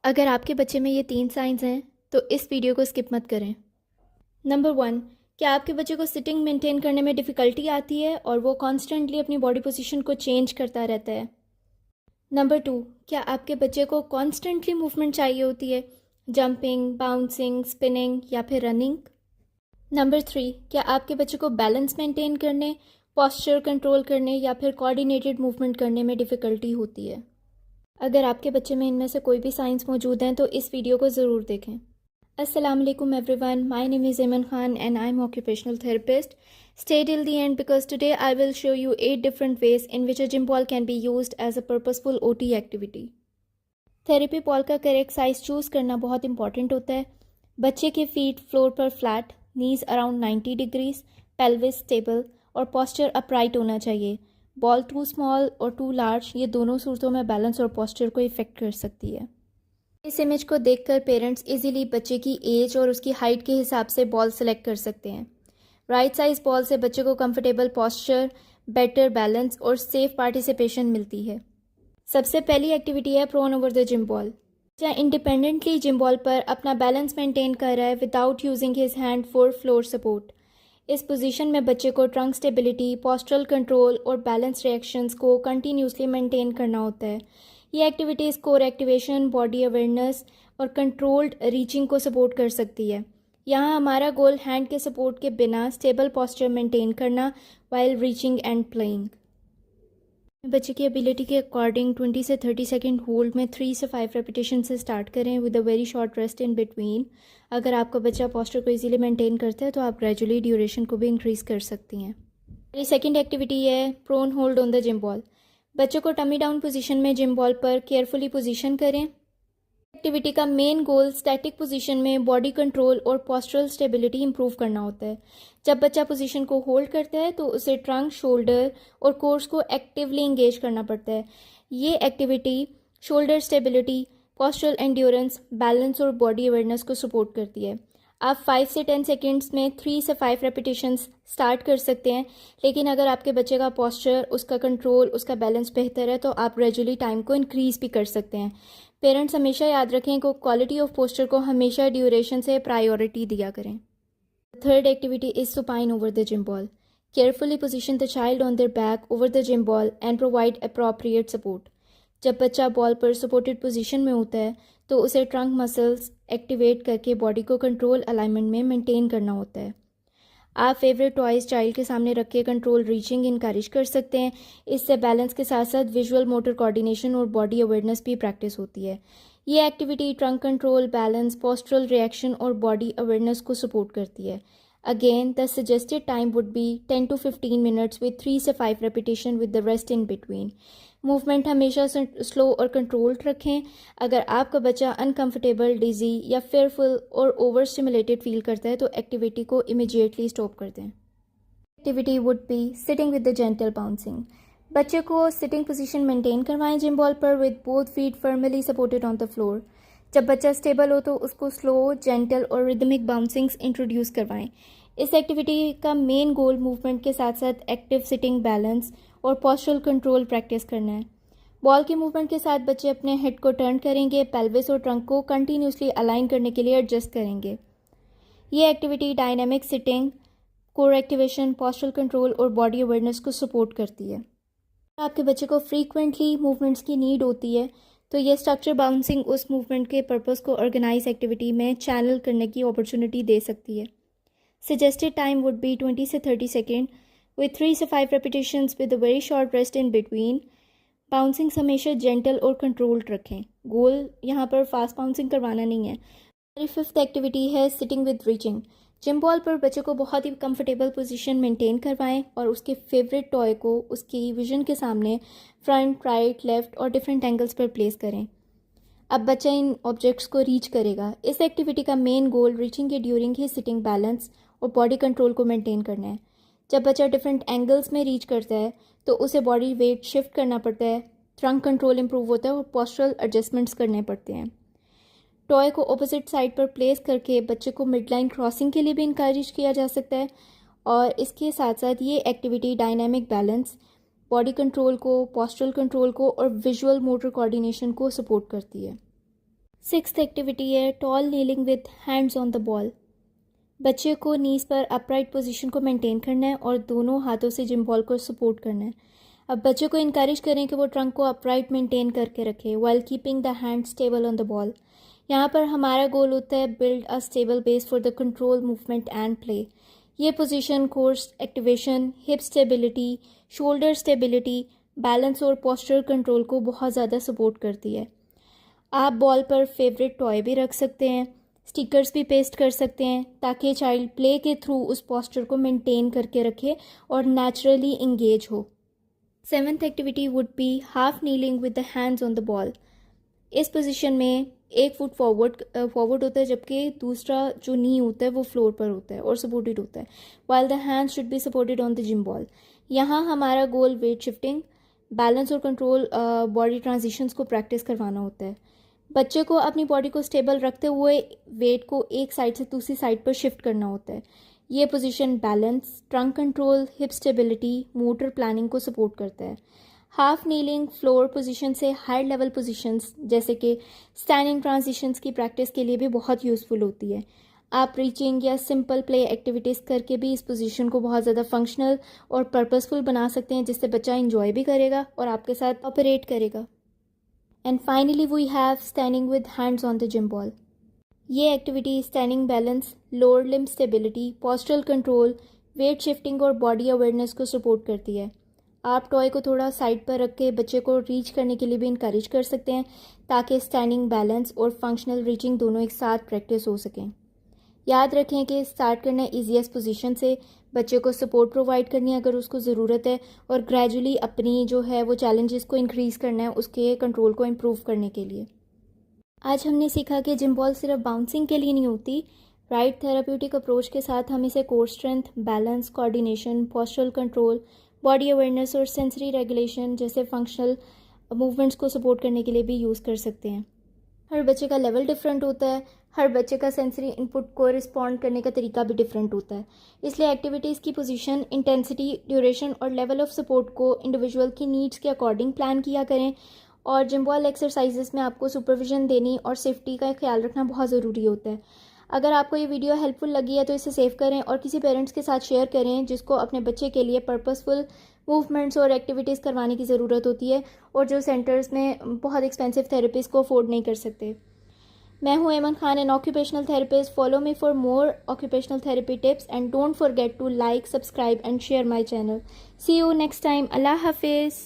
अगर आपके बच्चे में ये 3 साइंस हैं तो इस वीडियो को स्किप मत करें। नंबर 1, क्या आपके बच्चे को सिटिंग मेंटेन करने में डिफ़िकल्टी आती है और वो कॉन्स्टेंटली अपनी बॉडी पोजीशन को चेंज करता रहता है। नंबर 2, क्या आपके बच्चे को कॉन्स्टेंटली मूवमेंट चाहिए होती है, जंपिंग, बाउंसिंग, स्पिनिंग या फिर रनिंग। नंबर 3, क्या आपके बच्चे को बैलेंस मेंटेन करने, पोस्चर कंट्रोल करने या फिर कोऑर्डिनेटेड मूवमेंट करने में डिफ़िकल्टी होती है। अगर आपके बच्चे में इनमें से कोई भी साइंस मौजूद हैं तो इस वीडियो को ज़रूर देखें। अस्सलाम वालेकुम everyone, my name is Ayman Khan and I am occupational therapist. Stay till the end because today I will show you 8 different ways in which a gym ball can be used as a purposeful OT activity. Therapy ball का correct size choose करना बहुत important होता है। बच्चे के feet floor पर flat, नीज around 90 degrees, pelvis stable और posture upright होना चाहिए। बॉल टू स्मॉल और टू लार्ज, ये दोनों सूरतों में बैलेंस और पोस्चर को इफेक्ट कर सकती है। इस इमेज को देखकर पेरेंट्स इजीली बच्चे की एज और उसकी हाइट के हिसाब से बॉल सेलेक्ट कर सकते हैं। राइट साइज बॉल से बच्चे को कंफर्टेबल पोस्चर, बेटर बैलेंस और सेफ पार्टिसिपेशन मिलती है। सबसे पहली एक्टिविटी है prone over the gym ball. बच्चा इंडिपेंडेंटली जिम बॉल पर अपना बैलेंस मेंटेन कर रहा है without using his hand for floor support. इस पोजीशन में बच्चे को ट्रंक स्टेबिलिटी, पोस्चरल कंट्रोल और बैलेंस रिएक्शंस को कंटिन्यूसली मेंटेन करना होता है। ये activities core activation, body awareness और कंट्रोल्ड रीचिंग को सपोर्ट कर सकती है। यहाँ हमारा गोल हैंड के सपोर्ट के बिना स्टेबल पोस्चर मेंटेन करना वाइल रीचिंग एंड प्लेइंग। बच्चे की एबिलिटी के अकॉर्डिंग 20 से 30 सेकेंड होल्ड में 3 से 5 रेपिटेशन से स्टार्ट करें with a very short rest in between. अगर आपका बच्चा पोस्चर को इजीली मेंटेन करता है तो आप ग्रेजुअली ड्यूरेशन को भी इंक्रीज़ कर सकती हैं। मेरी सेकेंड एक्टिविटी है prone hold on the gym ball. बच्चों को टमी डाउन पोजीशन में जिम बॉल पर केयरफुली पोजीशन करें। एक्टिविटी का मेन गोल स्टैटिक पोजीशन में बॉडी कंट्रोल और पोस्चरल स्टेबिलिटी इंप्रूव करना होता है। जब बच्चा पोजीशन को होल्ड करता है तो उसे ट्रंक, शोल्डर और कोर्स को एक्टिवली इंगेज करना पड़ता है। ये activity shoulder stability, postural endurance, balance और बॉडी अवेयरनेस को सपोर्ट करती है। आप 5 से 10 सेकेंड्स में 3 से 5 रेपिटेशंस स्टार्ट कर सकते हैं, लेकिन अगर आपके बच्चे का पोस्चर, उसका कंट्रोल, उसका बैलेंस बेहतर है तो आप ग्रेजुअली टाइम को इंक्रीज़ भी कर सकते हैं। पेरेंट्स हमेशा याद रखें कि क्वालिटी ऑफ पोस्चर को हमेशा ड्यूरेशन से प्रायोरिटी दिया करें। Third activity is supine over the gym ball. Carefully position the child on their back over the gym ball and provide appropriate support. जब बच्चा बॉल पर सपोर्टेड पोजीशन में होता है तो उसे ट्रंक मसल्स एक्टिवेट करके बॉडी को कंट्रोल अलाइनमेंट में मेंटेन करना होता है। आप फेवरेट टॉयज़ चाइल्ड के सामने रख के कंट्रोल रीचिंग इनकरेज कर सकते हैं। इससे बैलेंस के साथ साथ विजुअल मोटर कोऑर्डिनेशन और बॉडी अवेयरनेस भी प्रैक्टिस होती है। ये activity trunk control, balance, postural reaction और बॉडी अवेयरनेस को सपोर्ट करती है। Again the suggested time would be 10 to 15 minutes with 3 से 5 repetition with the rest in between. Movement हमेशा स्लो और कंट्रोल्ड रखें। अगर आपका बच्चा अनकंफर्टेबल, डिजी या फेयरफुल और ओवर स्टिमुलेटेड फील करता है तो एक्टिविटी को इमीडिएटली स्टॉप कर दें। Activity would be sitting with the gentle bouncing. बच्चे को सिटिंग पोजीशन मेंटेन करवाएं जिम बॉल पर with both feet firmly supported on the floor. जब बच्चा स्टेबल हो तो उसको स्लो, जेंटल और रिदमिक बाउंसिंग्स इंट्रोड्यूस करवाएं। इस एक्टिविटी का मेन गोल मूवमेंट के साथ साथ एक्टिव सिटिंग, बैलेंस और पोस्चरल कंट्रोल प्रैक्टिस करना है। बॉल के मूवमेंट के साथ बच्चे अपने हेड को टर्न करेंगे, पेल्विस और ट्रंक को कंटिन्यूसली अलाइन करने के लिए एडजस्ट करेंगे। ये activity dynamic sitting, core activation, postural control और बॉडी अवेयरनेस को सपोर्ट करती है। आपके बच्चे को फ्रीक्वेंटली मूवमेंट्स की नीड होती है तो ये स्ट्रक्चर बाउंसिंग उस मूवमेंट के पर्पस को ऑर्गेनाइज एक्टिविटी में चैनल करने की अपॉर्चुनिटी दे सकती है। सजेस्टेड टाइम वुड बी 20 से 30 सेकेंड with 3 से 5 repetitions with a very short rest in between. Bouncing हमेशा जेंटल और कंट्रोल्ड रखें। गोल यहाँ पर फास्ट बाउंसिंग करवाना नहीं है। हमारी फिफ्थ एक्टिविटी है sitting with reaching. Gym ball पर बच्चे को बहुत ही कंफर्टेबल पोजीशन मेंटेन करवाएं और उसके फेवरेट टॉय को उसकी विजन के सामने फ्रंट, राइट, लेफ्ट और डिफरेंट एंगल्स पर प्लेस करें। अब बच्चा इन ऑब्जेक्ट्स को रीच करेगा। इस एक्टिविटी का मेन गोल रीचिंग के ड्यूरिंग ही सिटिंग, बैलेंस और बॉडी कंट्रोल को मेंटेन करना है। जब बच्चा डिफरेंट एंगल्स में रीच करता है तो उसे बॉडी वेट शिफ्ट करना पड़ता है, ट्रंक कंट्रोल इंप्रूव होता है और पोस्चरल एडजस्टमेंट्स करने पड़ते हैं। टॉय को ऑपोजिट साइड पर प्लेस करके बच्चे को मिड लाइन क्रॉसिंग के लिए भी इंकरेज किया जा सकता है और इसके साथ साथ ये activity dynamic balance, body control को, पोस्चरल कंट्रोल को और विजुअल मोटर कोऑर्डिनेशन को सपोर्ट करती है। सिक्स्थ एक्टिविटी है tall kneeling with hands on the ball. बच्चे को नीज पर अपराइट पोजीशन को मेंटेन करना है और दोनों हाथों से जिम बॉल को सपोर्ट करना है। अब बच्चे को इनकरेज करें कि वो ट्रंक को अपराइट मेंटेन करके रखे while keeping the hand stable on the ball. यहाँ पर हमारा गोल होता है build a stable base for the control movement and play. ये position core's activation, hip stability, shoulder stability, balance और पोस्चर कंट्रोल को बहुत ज़्यादा सपोर्ट करती है। आप बॉल पर फेवरेट टॉय भी रख सकते हैं, स्टिकर्स भी पेस्ट कर सकते हैं ताकि चाइल्ड प्ले के थ्रू उस पोस्चर को मेंटेन करके रखे और नेचुरली इंगेज हो। Seventh activity would be half kneeling with the hands on the ball. इस पोजीशन में एक फुट फॉरवर्ड होता है जबकि दूसरा जो नी होता है वो फ्लोर पर होता है और सपोर्टेड होता है while the hands should be supported on the gym ball. यहाँ हमारा गोल वेट शिफ्टिंग, बैलेंस और कंट्रोल बॉडी ट्रांजिशंस को प्रैक्टिस करवाना होता है। बच्चे को अपनी बॉडी को स्टेबल रखते हुए वेट को एक साइड से दूसरी साइड पर शिफ्ट करना होता है। ये position balance, trunk control, hip stability, motor planning को सपोर्ट करता है। हाफ नीलिंग फ्लोर पोजीशन से हाई लेवल पोजीशंस जैसे कि स्टैंडिंग ट्रांजिशंस की प्रैक्टिस के लिए भी बहुत यूज़फुल होती है। आप रीचिंग या सिंपल प्ले एक्टिविटीज़ करके भी इस पोजीशन को बहुत ज़्यादा फंक्शनल और पर्पसफुल बना सकते हैं जिससे बच्चा इंजॉय भी करेगा और आपके साथ ऑपरेट करेगा। And finally we have standing with hands on the gym ball. ये activity standing balance, lower limb stability, postural control, weight shifting और बॉडी अवेयरनेस को सपोर्ट करती है। आप टॉय को थोड़ा साइड पर रख के बच्चे को रीच करने के लिए भी इनकरेज कर सकते हैं ताकि स्टैंडिंग बैलेंस और फंक्शनल रीचिंग दोनों एक साथ प्रैक्टिस हो सकें। याद रखें कि स्टार्ट करना ईजीएस्ट पोजीशन से, बच्चे को सपोर्ट प्रोवाइड करनी है अगर उसको ज़रूरत है और ग्रेजुअली अपनी जो है वो चैलेंजेस को इंक्रीज़ करना है उसके कंट्रोल को इम्प्रूव करने के लिए। आज हमने सीखा कि जिम बॉल सिर्फ बाउंसिंग के लिए नहीं होती। राइट थेराप्यूटिक अप्रोच के साथ हम इसे core strength, balance, coordination, postural control, body awareness और सेंसरी रेगुलेशन जैसे फंक्शनल मूवमेंट्स को सपोर्ट करने के लिए भी यूज़ कर सकते हैं। हर बच्चे का लेवल डिफरेंट होता है, हर बच्चे का सेंसरी इनपुट को रिस्पॉन्ड करने का तरीका भी डिफरेंट होता है, इसलिए एक्टिविटीज़ की पोजीशन, इंटेंसिटी, ड्यूरेशन और लेवल ऑफ सपोर्ट को इंडिविजुअल की नीड्स के अकॉर्डिंग प्लान किया करें। और जिम बॉल एक्सरसाइजेस में आपको सुपरविजन देनी और सेफ्टी का ख्याल रखना बहुत ज़रूरी होता है। अगर आपको ये वीडियो हेल्पफुल लगी है तो इसे सेव करें और किसी पेरेंट्स के साथ शेयर करें जिसको अपने बच्चे के लिए पर्पसफुल मूवमेंट्स और एक्टिविटीज़ करवाने की ज़रूरत होती है और जो सेंटर्स में बहुत एक्सपेंसिव थेरेपीज़ को अफोर्ड नहीं कर सकते। मैं हूँ Aiman Khan, an occupational therapist. Follow me for more occupational therapy tips and don't forget to like, subscribe and share my channel. See you next time. अल्लाह हाफिज़।